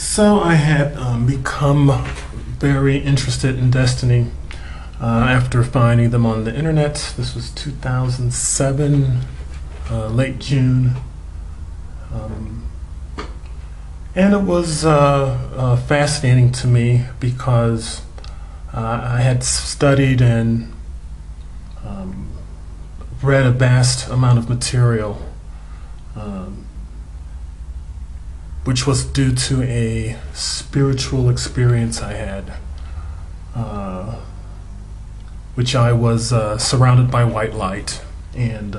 So I had become very interested in Desteni after finding them on the internet. This was 2007, late June. And it was fascinating to me because I had studied and read a vast amount of material, which was due to a spiritual experience I had, which I was surrounded by white light, and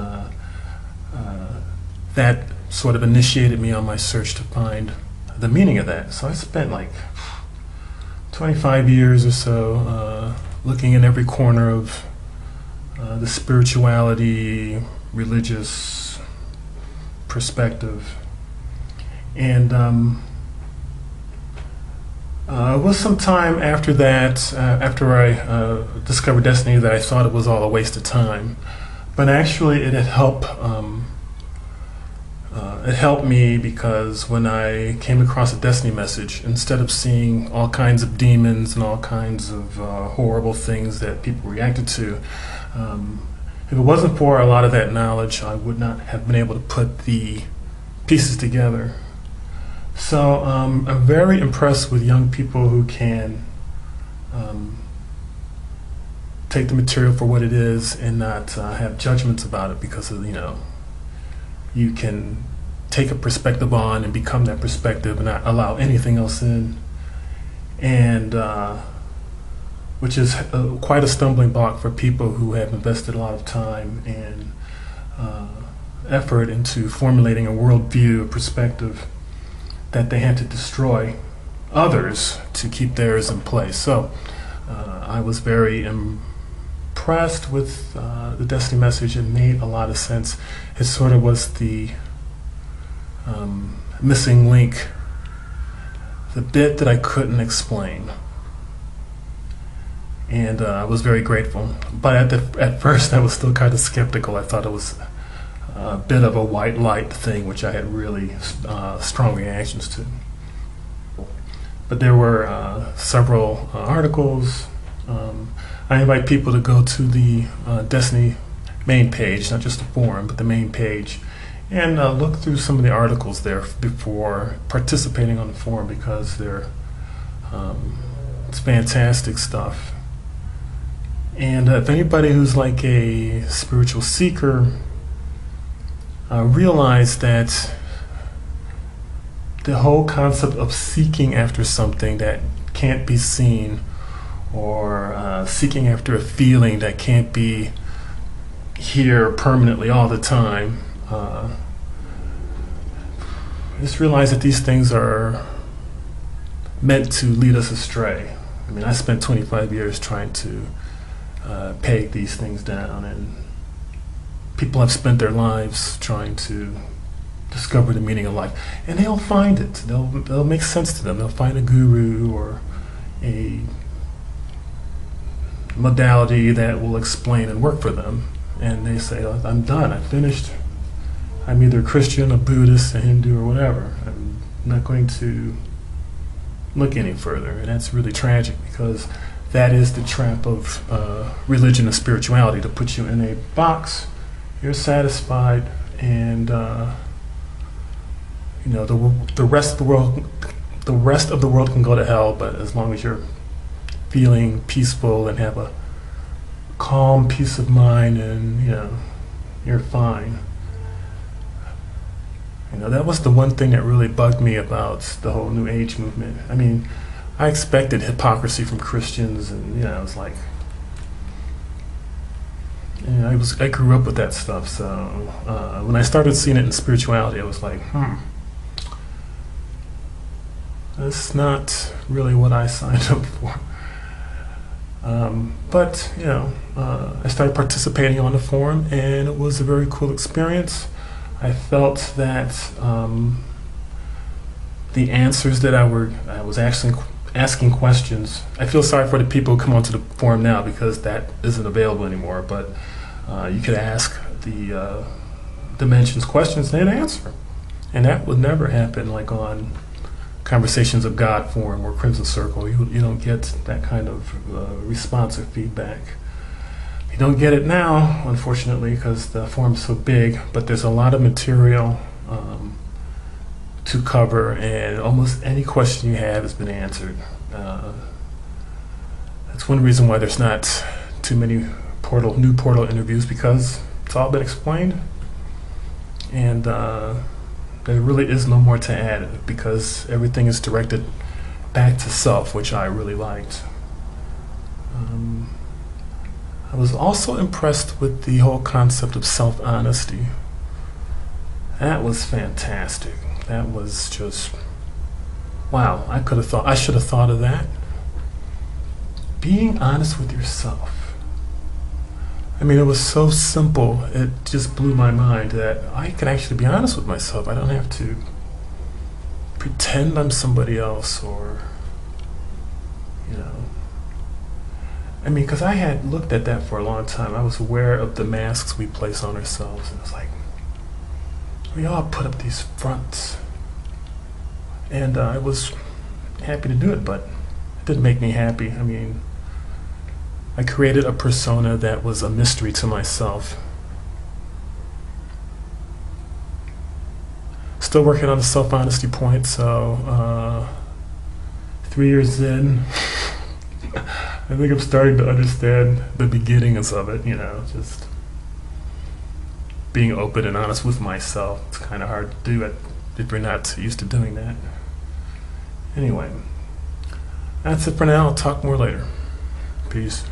that sort of initiated me on my search to find the meaning of that. So I spent like 25 years or so looking in every corner of the spirituality, religious perspective. And it was some time after that, after I discovered Desteni, that I thought it was all a waste of time. But actually it had helped me, because when I came across a Desteni message, instead of seeing all kinds of demons and all kinds of horrible things that people reacted to, if it wasn't for a lot of that knowledge, I would not have been able to put the pieces together. So I'm very impressed with young people who can take the material for what it is and not have judgments about it, because of, you can take a perspective on and become that perspective and not allow anything else in, and which is quite a stumbling block for people who have invested a lot of time and effort into formulating a worldview, a perspective that they had to destroy others to keep theirs in place. So I was very impressed with the Desteni message. It made a lot of sense. It sort of was the missing link, the bit that I couldn't explain. And I was very grateful. But at first I was still kind of skeptical. I thought it was a bit of a white light thing, which I had really strong reactions to. But there were several articles. I invite people to go to the Desteni main page, not just the forum, but the main page, and look through some of the articles there before participating on the forum, because it's fantastic stuff. And if anybody who's like a spiritual seeker, realize that the whole concept of seeking after something that can't be seen, or seeking after a feeling that can't be here permanently all the time, just realize that these things are meant to lead us astray. I mean, I spent 25 years trying to peg these things down, and people have spent their lives trying to discover the meaning of life, and they'll find it. They'll make sense to them. They'll find a guru or a modality that will explain and work for them, and they say, I'm done, I'm finished. I'm either a Christian, a Buddhist, a Hindu, or whatever. I'm not going to look any further. And that's really tragic, because that is the trap of religion and spirituality, to put you in a box. You're satisfied, and the rest of the world can go to hell, but as long as you're feeling peaceful and have a calm peace of mind, and you're fine. That was the one thing that really bugged me about the whole New Age movement. I mean, I expected hypocrisy from Christians, and it was like, I grew up with that stuff. So when I started seeing it in spirituality, I was like, that's not really what I signed up for. But I started participating on the forum, and it was a very cool experience. I felt that the answers that I was actually asking questions. I feel sorry for the people who come onto the forum now, because that isn't available anymore. But you could ask the dimensions questions and they'd answer, and that would never happen like on Conversations of God forum or Crimson Circle. You don't get that kind of response or feedback. You don't get it now, unfortunately, because the forum's so big, but there's a lot of material to cover, and almost any question you have has been answered. That's one reason why there's not too many new portal interviews, because it's all been explained, and there really is no more to add, because everything is directed back to self, which I really liked. I was also impressed with the whole concept of self-honesty. That was fantastic. That was just, wow, I should have thought of that. Being honest with yourself. I mean, it was so simple, it just blew my mind that I can actually be honest with myself. I don't have to pretend I'm somebody else, or, you know. I mean, because I had looked at that for a long time. I was aware of the masks we place on ourselves, and it's like, we all put up these fronts. And I was happy to do it, but it didn't make me happy. I mean, I created a persona that was a mystery to myself. Still working on the self-honesty point, so 3 years in, I think I'm starting to understand the beginnings of it, you know, just being open and honest with myself. It's kind of hard to do it if you're not used to doing that. Anyway, that's it for now. I'll talk more later. Peace.